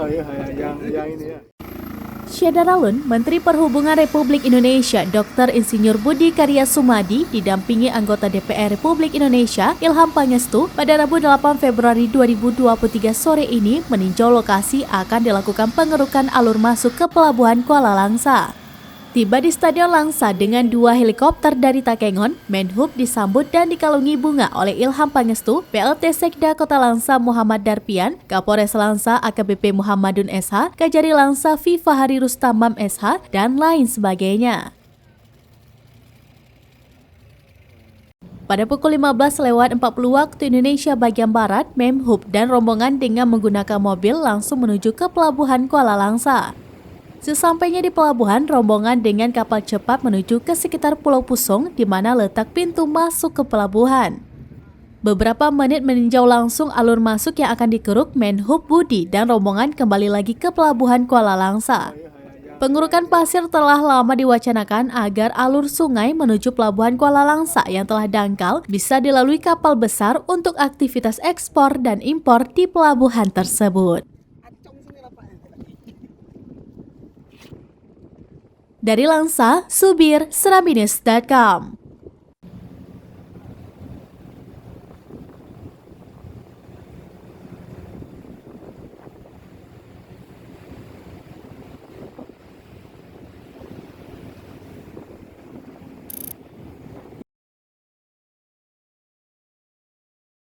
ya, yang ini ya. Syeda Ralun, Menteri Perhubungan Republik Indonesia, Dr. Insinyur Budi Karya Sumadi, didampingi anggota DPR Republik Indonesia, Ilham Pangestu, pada Rabu 8 Februari 2023 sore ini meninjau lokasi akan dilakukan pengerukan alur masuk ke Pelabuhan Kuala Langsa. Tiba di Stadion Langsa dengan 2 helikopter dari Takengon, Menhub disambut dan dikalungi bunga oleh Ilham Pangestu, PLT Sekda Kota Langsa Muhammad Darpian, Kapolres Langsa AKBP Muhammadun SH, Kajari Langsa Fifahari Rustamam SH, dan lain sebagainya. Pada pukul 15.40 waktu Indonesia bagian Barat, Menhub dan rombongan dengan menggunakan mobil langsung menuju ke Pelabuhan Kuala Langsa. Sesampainya di pelabuhan, rombongan dengan kapal cepat menuju ke sekitar Pulau Pusong di mana letak pintu masuk ke pelabuhan. Beberapa menit meninjau langsung alur masuk yang akan dikeruk, Menhub Budi dan rombongan kembali lagi ke Pelabuhan Kuala Langsa. Pengerukan pasir telah lama diwacanakan agar alur sungai menuju Pelabuhan Kuala Langsa yang telah dangkal bisa dilalui kapal besar untuk aktivitas ekspor dan impor di pelabuhan tersebut. Dari Langsa, Subir, Serambinews.com.